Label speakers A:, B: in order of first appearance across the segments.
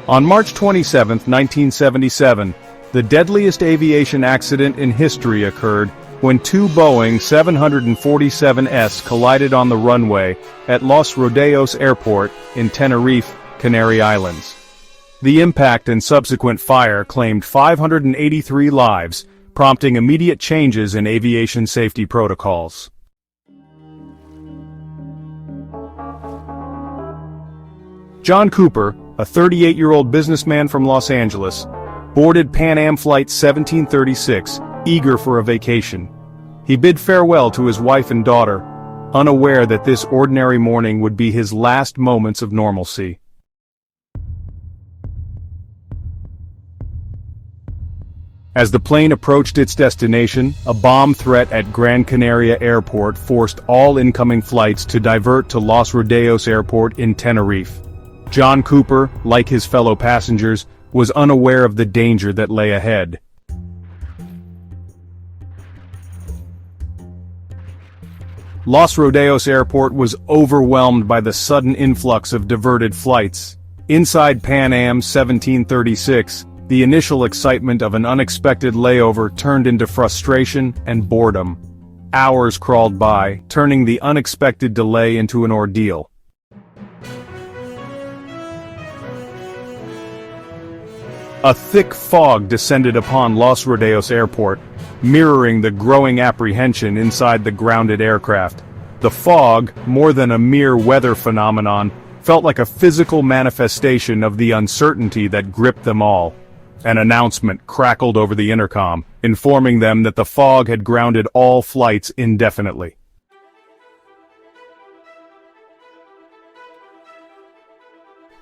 A: On March 27, 1977, the deadliest aviation accident in history occurred when two Boeing 747s collided on the runway at Los Rodeos Airport in Tenerife, Canary Islands. The impact and subsequent fire claimed 583 lives, prompting immediate changes in aviation safety protocols. John Cooper, a 38-year-old businessman from Los Angeles, boarded Pan Am Flight 1736, eager for a vacation. He bid farewell to his wife and daughter, unaware that this ordinary morning would be his last moments of normalcy. As the plane approached its destination, a bomb threat at Gran Canaria Airport forced all incoming flights to divert to Los Rodeos Airport in Tenerife. John Cooper, like his fellow passengers, was unaware of the danger that lay ahead. Los Rodeos Airport was overwhelmed by the sudden influx of diverted flights. Inside Pan Am 1736, the initial excitement of an unexpected layover turned into frustration and boredom. Hours crawled by, turning the unexpected delay into an ordeal. A thick fog descended upon Los Rodeos Airport, mirroring the growing apprehension inside the grounded aircraft. The fog, more than a mere weather phenomenon, felt like a physical manifestation of the uncertainty that gripped them all. An announcement crackled over the intercom, informing them that the fog had grounded all flights indefinitely.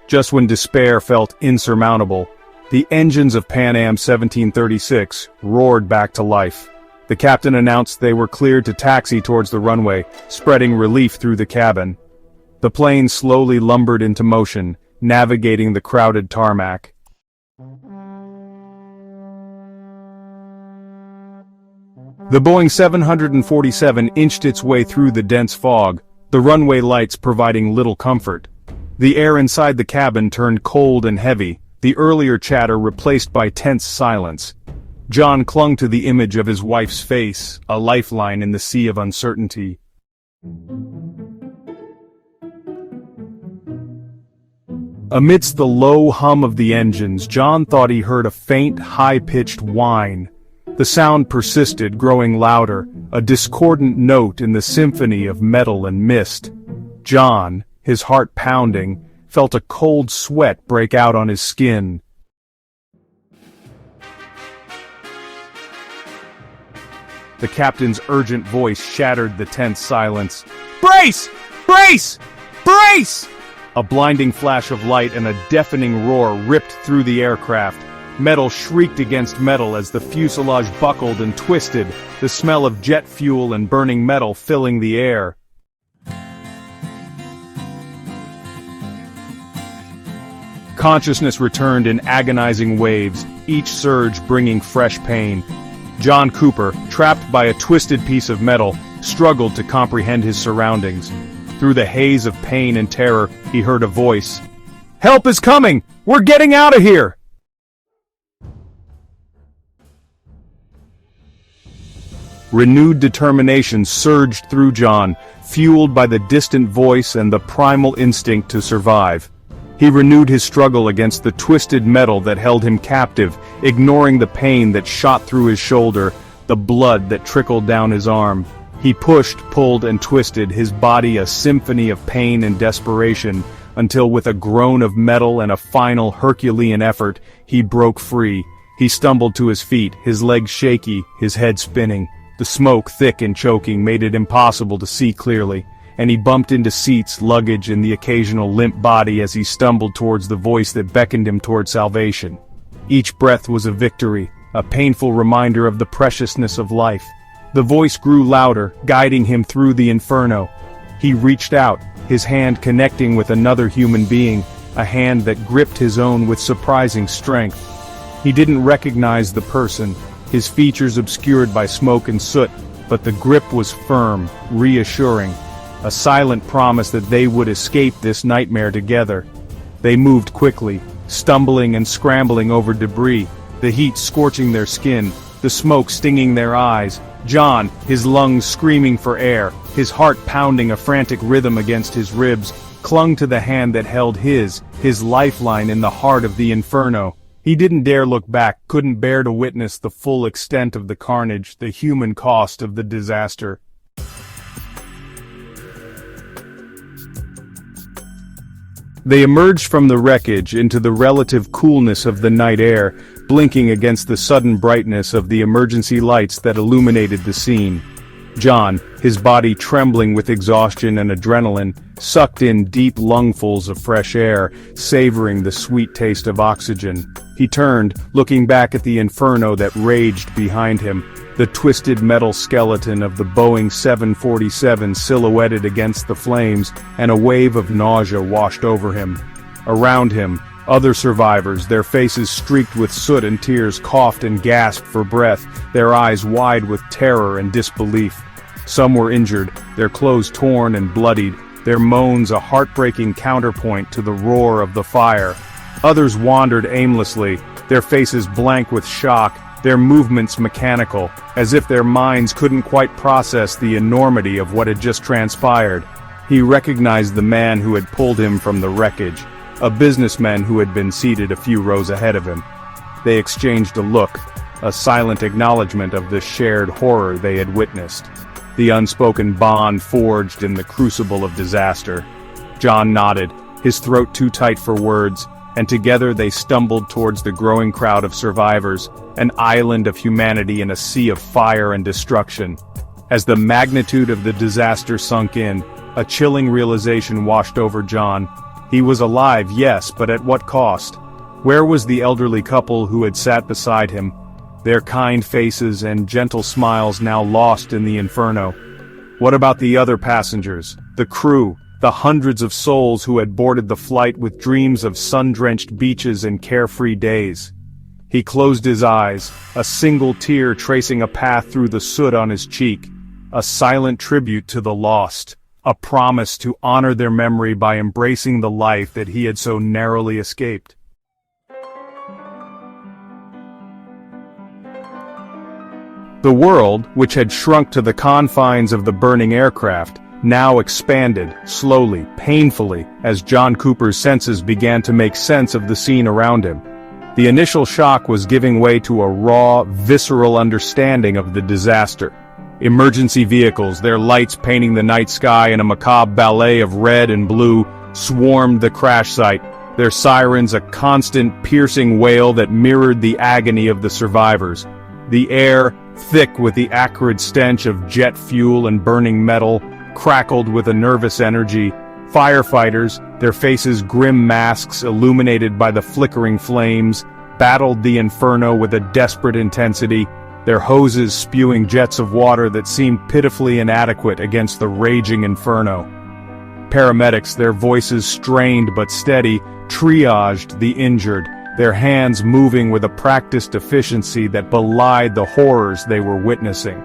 A: Just when despair felt insurmountable, the engines of Pan Am 1736 roared back to life. The captain announced they were cleared to taxi towards the runway, spreading relief through the cabin. The plane slowly lumbered into motion, navigating the crowded tarmac. The Boeing 747 inched its way through the dense fog, the runway lights providing little comfort. The air inside the cabin turned cold and heavy, the earlier chatter replaced by tense silence. John clung to the image of his wife's face, a lifeline in the sea of uncertainty. Amidst the low hum of the engines, John thought he heard a faint, high-pitched whine. The sound persisted, growing louder, a discordant note in the symphony of metal and mist. John, his heart pounding, felt a cold sweat break out on his skin. The captain's urgent voice shattered the tense silence. "Brace! Brace! Brace!" A blinding flash of light and a deafening roar ripped through the aircraft. Metal shrieked against metal as the fuselage buckled and twisted, the smell of jet fuel and burning metal filling the air. Consciousness returned in agonizing waves, each surge bringing fresh pain. John Cooper, trapped by a twisted piece of metal, struggled to comprehend his surroundings. Through the haze of pain and terror, he heard a voice. "Help is coming! We're getting out of here!" Renewed determination surged through John, fueled by the distant voice and the primal instinct to survive. He renewed his struggle against the twisted metal that held him captive, ignoring the pain that shot through his shoulder, the blood that trickled down his arm. He pushed, pulled, and twisted, his body a symphony of pain and desperation, until with a groan of metal and a final Herculean effort, he broke free. He stumbled to his feet, his legs shaky, his head spinning. The smoke, thick and choking, made it impossible to see clearly, and he bumped into seats, luggage, and the occasional limp body as he stumbled towards the voice that beckoned him toward salvation. Each breath was a victory, a painful reminder of the preciousness of life. The voice grew louder, guiding him through the inferno. He reached out, his hand connecting with another human being, a hand that gripped his own with surprising strength. He didn't recognize the person, his features obscured by smoke and soot, but the grip was firm, reassuring, a silent promise that they would escape this nightmare together. They moved quickly, stumbling and scrambling over debris, the heat scorching their skin, the smoke stinging their eyes. John, his lungs screaming for air, his heart pounding a frantic rhythm against his ribs, clung to the hand that held his lifeline in the heart of the inferno. He didn't dare look back, couldn't bear to witness the full extent of the carnage, the human cost of the disaster. They emerged from the wreckage into the relative coolness of the night air, blinking against the sudden brightness of the emergency lights that illuminated the scene. John, his body trembling with exhaustion and adrenaline, sucked in deep lungfuls of fresh air, savoring the sweet taste of oxygen. He turned, looking back at the inferno that raged behind him, the twisted metal skeleton of the Boeing 747 silhouetted against the flames, and a wave of nausea washed over him. Around him, other survivors, their faces streaked with soot and tears, coughed and gasped for breath, their eyes wide with terror and disbelief. Some were injured, their clothes torn and bloodied, their moans a heartbreaking counterpoint to the roar of the fire. Others wandered aimlessly, their faces blank with shock, their movements mechanical, as if their minds couldn't quite process the enormity of what had just transpired. He recognized the man who had pulled him from the wreckage, a businessman who had been seated a few rows ahead of him. They exchanged a look, a silent acknowledgement of the shared horror they had witnessed, the unspoken bond forged in the crucible of disaster. John nodded, his throat too tight for words, and together they stumbled towards the growing crowd of survivors, an island of humanity in a sea of fire and destruction. As the magnitude of the disaster sunk in, a chilling realization washed over John. He was alive, yes, but at what cost? Where was the elderly couple who had sat beside him, their kind faces and gentle smiles now lost in the inferno? What about the other passengers, the crew, the hundreds of souls who had boarded the flight with dreams of sun-drenched beaches and carefree days? He closed his eyes, a single tear tracing a path through the soot on his cheek, a silent tribute to the lost, a promise to honor their memory by embracing the life that he had so narrowly escaped. The world, which had shrunk to the confines of the burning aircraft, now expanded, slowly, painfully, as John Cooper's senses began to make sense of the scene around him. The initial shock was giving way to a raw, visceral understanding of the disaster. Emergency vehicles, their lights painting the night sky in a macabre ballet of red and blue, swarmed the crash site, their sirens a constant, piercing wail that mirrored the agony of the survivors. The air, thick with the acrid stench of jet fuel and burning metal, crackled with a nervous energy. Firefighters, their faces grim masks illuminated by the flickering flames, battled the inferno with a desperate intensity, their hoses spewing jets of water that seemed pitifully inadequate against the raging inferno. Paramedics, their voices strained but steady, triaged the injured, their hands moving with a practiced efficiency that belied the horrors they were witnessing.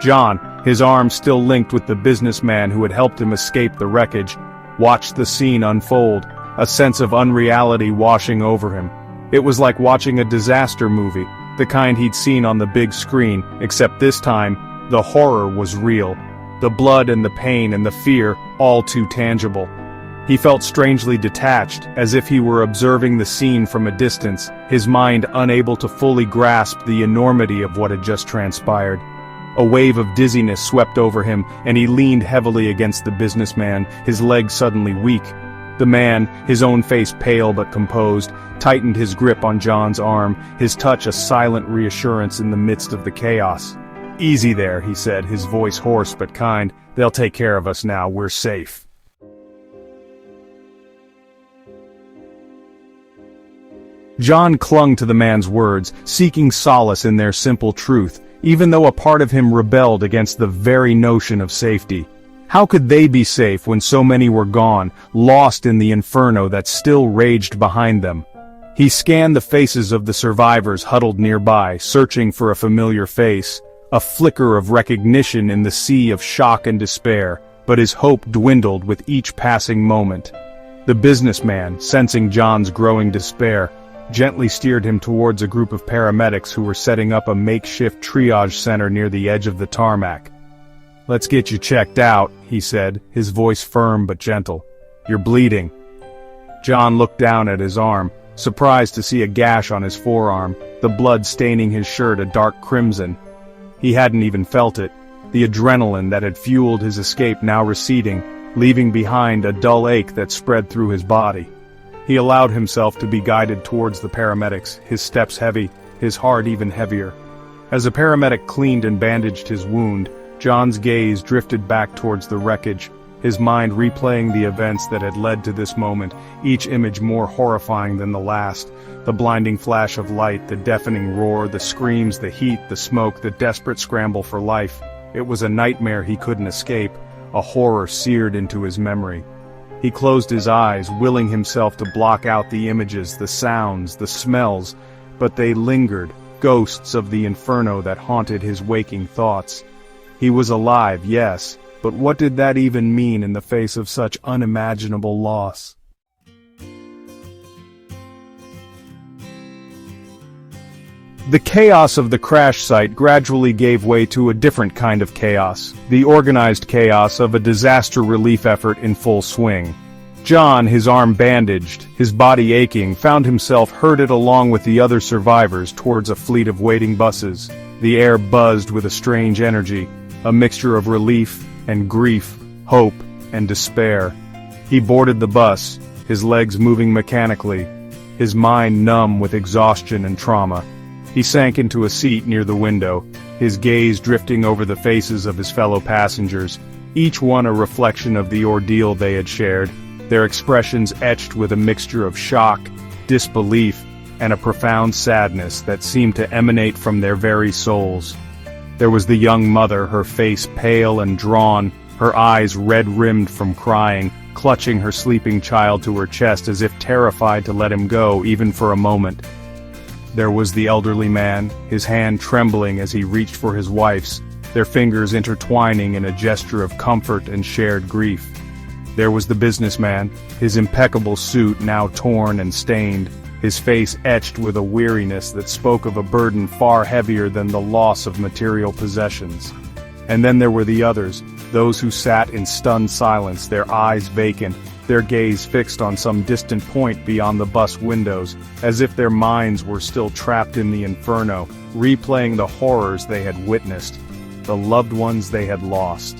A: John, his arms still linked with the businessman who had helped him escape the wreckage, watched the scene unfold, a sense of unreality washing over him. It was like watching a disaster movie, the kind he'd seen on the big screen, except this time, the horror was real. The blood and the pain and the fear, all too tangible. He felt strangely detached, as if he were observing the scene from a distance, his mind unable to fully grasp the enormity of what had just transpired. A wave of dizziness swept over him, and he leaned heavily against the businessman, his legs suddenly weak. The man, his own face pale but composed, tightened his grip on John's arm, his touch a silent reassurance in the midst of the chaos. "Easy there," he said, his voice hoarse but kind. "They'll take care of us now, we're safe." John clung to the man's words, seeking solace in their simple truth, even though a part of him rebelled against the very notion of safety. How could they be safe when so many were gone, lost in the inferno that still raged behind them? He scanned the faces of the survivors huddled nearby, searching for a familiar face, a flicker of recognition in the sea of shock and despair, but his hope dwindled with each passing moment. The businessman, sensing John's growing despair, gently steered him towards a group of paramedics who were setting up a makeshift triage center near the edge of the tarmac. "Let's get you checked out," he said, his voice firm but gentle. "You're bleeding." John looked down at his arm, surprised to see a gash on his forearm, the blood staining his shirt a dark crimson. He hadn't even felt it, the adrenaline that had fueled his escape now receding, leaving behind a dull ache that spread through his body. He allowed himself to be guided towards the paramedics, his steps heavy, his heart even heavier. As a paramedic cleaned and bandaged his wound, John's gaze drifted back towards the wreckage, his mind replaying the events that had led to this moment, each image more horrifying than the last. The blinding flash of light, the deafening roar, the screams, the heat, the smoke, the desperate scramble for life. It was a nightmare he couldn't escape, a horror seared into his memory. He closed his eyes, willing himself to block out the images, the sounds, the smells, but they lingered, ghosts of the inferno that haunted his waking thoughts. He was alive, yes, but what did that even mean in the face of such unimaginable loss? The chaos of the crash site gradually gave way to a different kind of chaos, the organized chaos of a disaster relief effort in full swing. John, his arm bandaged, his body aching, found himself herded along with the other survivors towards a fleet of waiting buses. The air buzzed with a strange energy, a mixture of relief and grief, hope and despair. He boarded the bus, his legs moving mechanically, his mind numb with exhaustion and trauma. He sank into a seat near the window, his gaze drifting over the faces of his fellow passengers, each one a reflection of the ordeal they had shared, their expressions etched with a mixture of shock, disbelief, and a profound sadness that seemed to emanate from their very souls. There was the young mother, her face pale and drawn, her eyes red-rimmed from crying, clutching her sleeping child to her chest as if terrified to let him go even for a moment. There was the elderly man, his hand trembling as he reached for his wife's, their fingers intertwining in a gesture of comfort and shared grief. There was the businessman, his impeccable suit now torn and stained, his face etched with a weariness that spoke of a burden far heavier than the loss of material possessions. And then there were the others, those who sat in stunned silence, their eyes vacant, their gaze fixed on some distant point beyond the bus windows, as if their minds were still trapped in the inferno, replaying the horrors they had witnessed, the loved ones they had lost.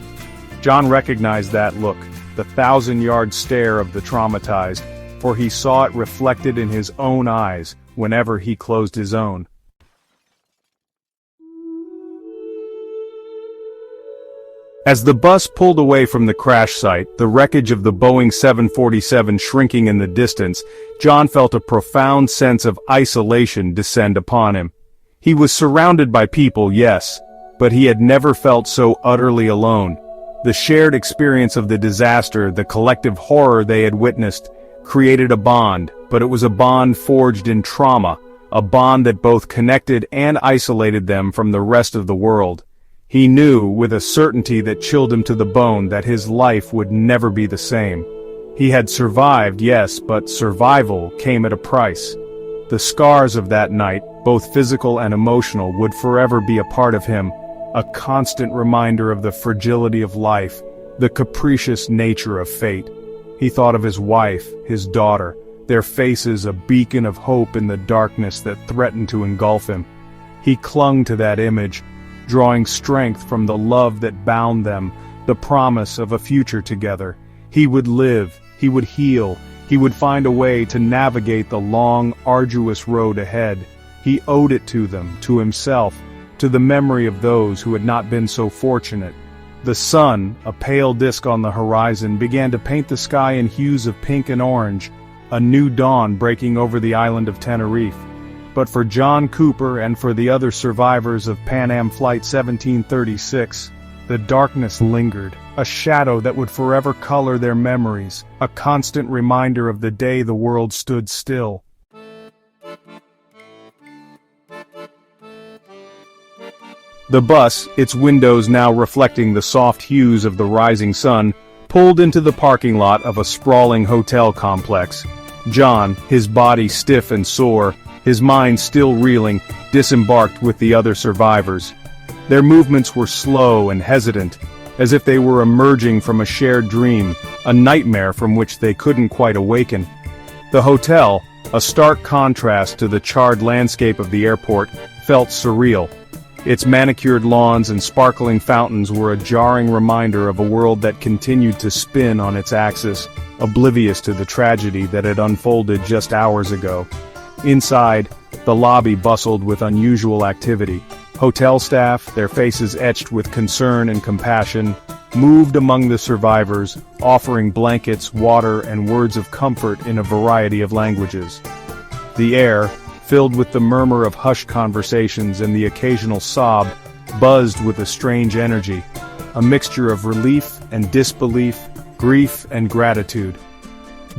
A: John recognized that look, the thousand-yard stare of the traumatized, for he saw it reflected in his own eyes whenever he closed his own. As the bus pulled away from the crash site, the wreckage of the Boeing 747 shrinking in the distance, John felt a profound sense of isolation descend upon him. He was surrounded by people, yes, but he had never felt so utterly alone. The shared experience of the disaster, the collective horror they had witnessed, created a bond, but it was a bond forged in trauma, a bond that both connected and isolated them from the rest of the world. He knew, with a certainty that chilled him to the bone, that his life would never be the same. He had survived, yes, but survival came at a price. The scars of that night, both physical and emotional, would forever be a part of him, a constant reminder of the fragility of life, the capricious nature of fate. He thought of his wife, his daughter, their faces a beacon of hope in the darkness that threatened to engulf him. He clung to that image, drawing strength from the love that bound them, the promise of a future together. He would live, he would heal, he would find a way to navigate the long, arduous road ahead. He owed it to them, to himself, to the memory of those who had not been so fortunate. The sun, a pale disk on the horizon, began to paint the sky in hues of pink and orange, a new dawn breaking over the island of Tenerife. But for John Cooper and for the other survivors of Pan Am Flight 1736, the darkness lingered, a shadow that would forever color their memories, a constant reminder of the day the world stood still. The bus, its windows now reflecting the soft hues of the rising sun, pulled pulled into the parking lot of a sprawling hotel complex. John, his body stiff and sore, his mind still reeling, disembarked with the other survivors. Their movements were slow and hesitant, as if they were emerging from a shared dream, a nightmare from which they couldn't quite awaken. The hotel, a stark contrast to the charred landscape of the airport, felt surreal. Its manicured lawns and sparkling fountains were a jarring reminder of a world that continued to spin on its axis, oblivious to the tragedy that had unfolded just hours ago. Inside, the lobby bustled with unusual activity. Hotel staff, their faces etched with concern and compassion, moved among the survivors, offering blankets, water, and words of comfort in a variety of languages. The air, filled with the murmur of hushed conversations and the occasional sob, buzzed with a strange energy, a mixture of relief and disbelief, grief and gratitude.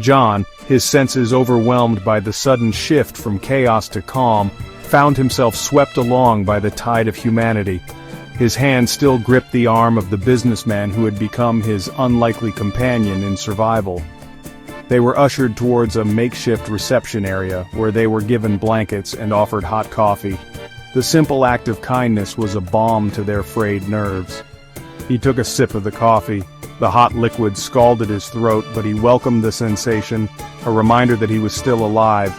A: John, his senses overwhelmed by the sudden shift from chaos to calm, found himself swept along by the tide of humanity. His hand still gripped the arm of the businessman who had become his unlikely companion in survival. They were ushered towards a makeshift reception area where they were given blankets and offered hot coffee. The simple act of kindness was a balm to their frayed nerves. He took a sip of the coffee. The hot liquid scalded his throat, but he welcomed the sensation, a reminder that he was still alive,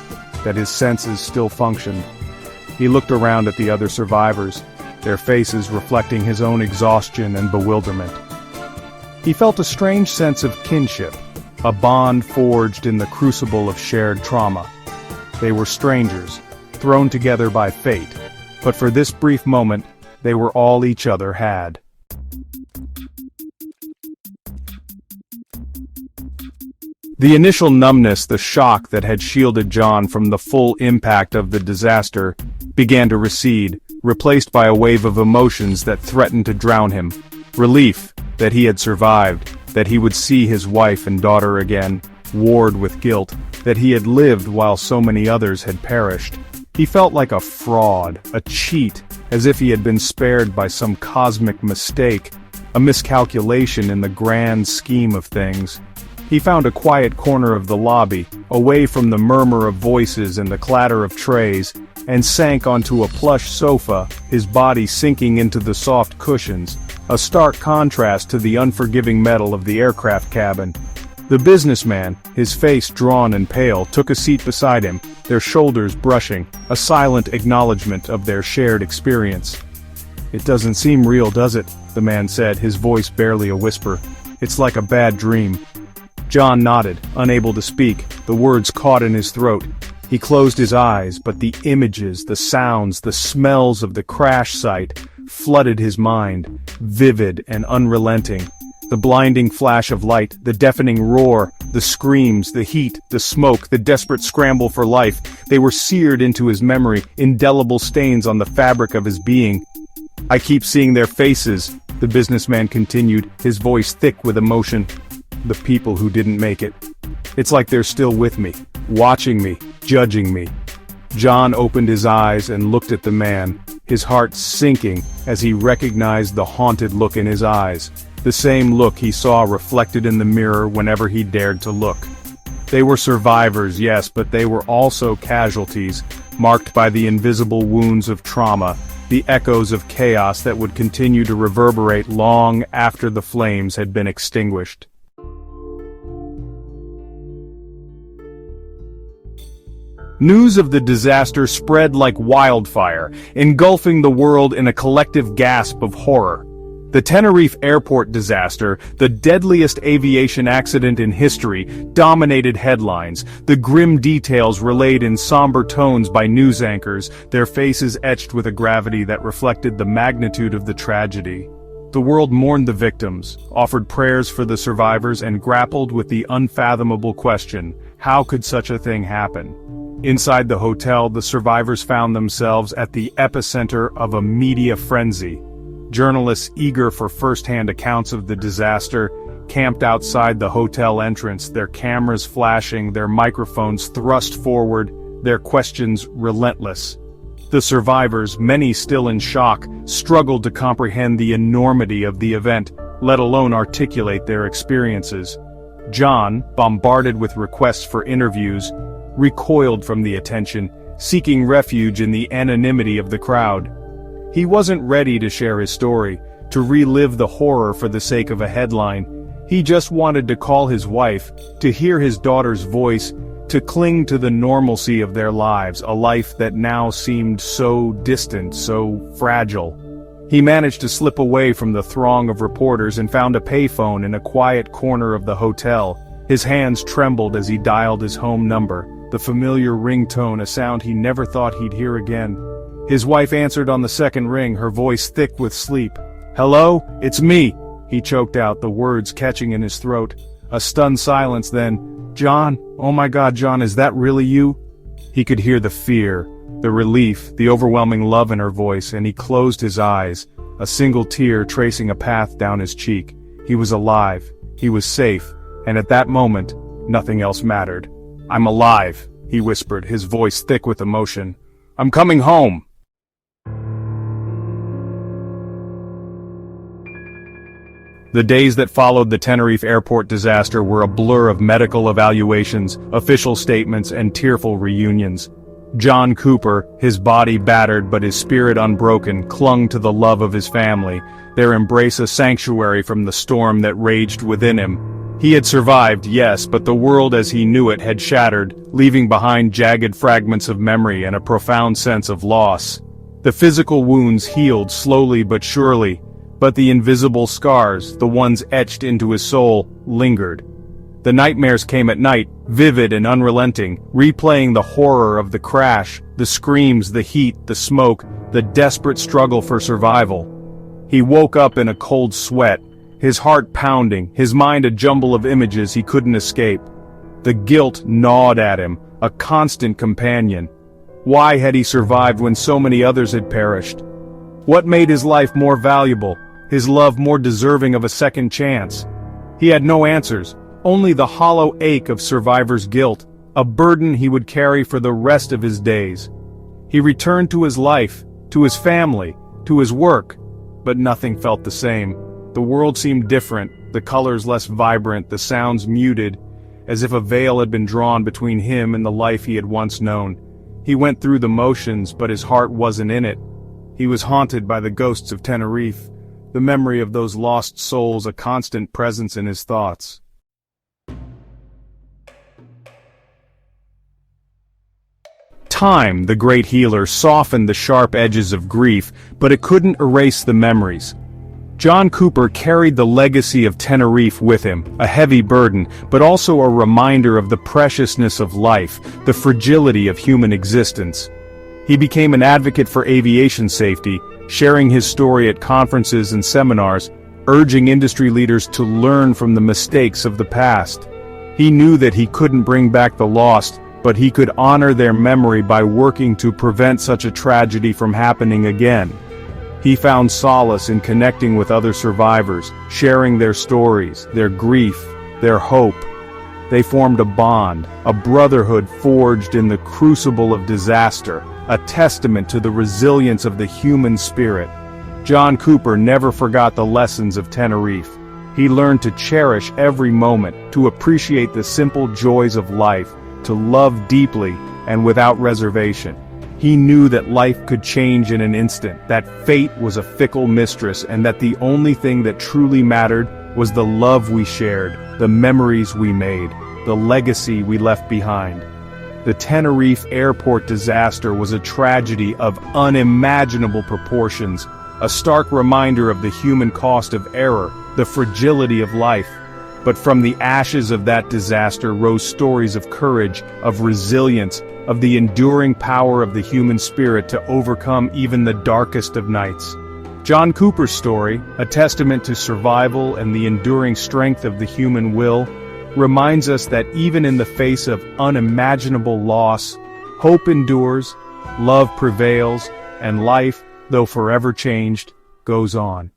A: that his senses still functioned. He looked around at the other survivors, their faces reflecting his own exhaustion and bewilderment. He felt a strange sense of kinship, a bond forged in the crucible of shared trauma. They were strangers, thrown together by fate, but for this brief moment, they were all each other had. The initial numbness, the shock that had shielded John from the full impact of the disaster, began to recede, replaced by a wave of emotions that threatened to drown him. Relief that he had survived, that he would see his wife and daughter again, warred with guilt, that he had lived while so many others had perished. He felt like a fraud, a cheat, as if he had been spared by some cosmic mistake, a miscalculation in the grand scheme of things. He found a quiet corner of the lobby, away from the murmur of voices and the clatter of trays, and sank onto a plush sofa, his body sinking into the soft cushions, a stark contrast to the unforgiving metal of the aircraft cabin. The businessman, his face drawn and pale, took a seat beside him, their shoulders brushing, a silent acknowledgement of their shared experience. "It doesn't seem real, does it?" the man said, his voice barely a whisper. "It's like a bad dream." John nodded, unable to speak, the words caught in his throat. He closed his eyes, but the images, the sounds, the smells of the crash site flooded his mind, vivid and unrelenting. The blinding flash of light, the deafening roar, the screams, the heat, the smoke, the desperate scramble for life, they were seared into his memory, indelible stains on the fabric of his being. "I keep seeing their faces," the businessman continued, his voice thick with emotion. "The people who didn't make it. It's like they're still with me, watching me, judging me." John opened his eyes and looked at the man, his heart sinking as he recognized the haunted look in his eyes, the same look he saw reflected in the mirror whenever he dared to look. They were survivors, yes, but they were also casualties, marked by the invisible wounds of trauma, the echoes of chaos that would continue to reverberate long after the flames had been extinguished. News of the disaster spread like wildfire, engulfing the world in a collective gasp of horror. The Tenerife airport disaster, the deadliest aviation accident in history, dominated headlines, the grim details relayed in somber tones by news anchors, their faces etched with a gravity that reflected the magnitude of the tragedy. The world mourned the victims, offered prayers for the survivors, and grappled with the unfathomable question, how could such a thing happen? Inside the hotel, the survivors found themselves at the epicenter of a media frenzy. Journalists eager for first-hand accounts of the disaster camped outside the hotel entrance, their cameras flashing, their microphones thrust forward, their questions relentless. The survivors, many still in shock, struggled to comprehend the enormity of the event. let alone articulate their experiences. John, bombarded with requests for interviews, recoiled from the attention, seeking refuge in the anonymity of the crowd. He wasn't ready to share his story, to relive the horror for the sake of a headline. He just wanted to call his wife, to hear his daughter's voice, to cling to the normalcy of their lives, a life that now seemed so distant, so fragile. He managed to slip away from the throng of reporters and found a payphone in a quiet corner of the hotel. His hands trembled as he dialed his home number, the familiar ringtone, a sound he never thought he'd hear again. His wife answered on the second ring, her voice thick with sleep. "Hello, it's me," he choked out, the words catching in his throat. A stunned silence, then, "John, oh my God, John, is that really you?" He could hear the fear, the relief, the overwhelming love in her voice, and he closed his eyes, a single tear tracing a path down his cheek. He was alive, he was safe, and at that moment, nothing else mattered. "I'm alive," he whispered, his voice thick with emotion. "I'm coming home." The days that followed the Tenerife airport disaster were a blur of medical evaluations, official statements, and tearful reunions. John Cooper, his body battered but his spirit unbroken, clung to the love of his family, their embrace a sanctuary from the storm that raged within him. He had survived, yes, but the world as he knew it had shattered, leaving behind jagged fragments of memory and a profound sense of loss. The physical wounds healed slowly but surely, but the invisible scars, the ones etched into his soul, lingered. The nightmares came at night, vivid and unrelenting, replaying the horror of the crash, the screams, the heat, the smoke, the desperate struggle for survival. He woke up in a cold sweat, his heart pounding, his mind a jumble of images he couldn't escape. The guilt gnawed at him, a constant companion. Why had he survived when so many others had perished? What made his life more valuable, his love more deserving of a second chance? He had no answers, only the hollow ache of survivor's guilt, a burden he would carry for the rest of his days. He returned to his life, to his family, to his work, but nothing felt the same. The world seemed different, the colors less vibrant, the sounds muted, as if a veil had been drawn between him and the life he had once known. He went through the motions, but his heart wasn't in it. He was haunted by the ghosts of Tenerife, the memory of those lost souls a constant presence in his thoughts. Time, the great healer, softened the sharp edges of grief, but it couldn't erase the memories. John Cooper carried the legacy of Tenerife with him, a heavy burden, but also a reminder of the preciousness of life, the fragility of human existence. He became an advocate for aviation safety, sharing his story at conferences and seminars, urging industry leaders to learn from the mistakes of the past. He knew that he couldn't bring back the lost, but he could honor their memory by working to prevent such a tragedy from happening again. He found solace in connecting with other survivors, sharing their stories, their grief, their hope. They formed a bond, a brotherhood forged in the crucible of disaster, a testament to the resilience of the human spirit. John Cooper never forgot the lessons of Tenerife. He learned to cherish every moment, to appreciate the simple joys of life, to love deeply and without reservation. He knew that life could change in an instant, that fate was a fickle mistress, and that the only thing that truly mattered was the love we shared, the memories we made, the legacy we left behind. The Tenerife airport disaster was a tragedy of unimaginable proportions, a stark reminder of the human cost of error, the fragility of life. But from the ashes of that disaster rose stories of courage, of resilience, of the enduring power of the human spirit to overcome even the darkest of nights. John Cooper's story, a testament to survival and the enduring strength of the human will, reminds us that even in the face of unimaginable loss, hope endures, love prevails, and life, though forever changed, goes on.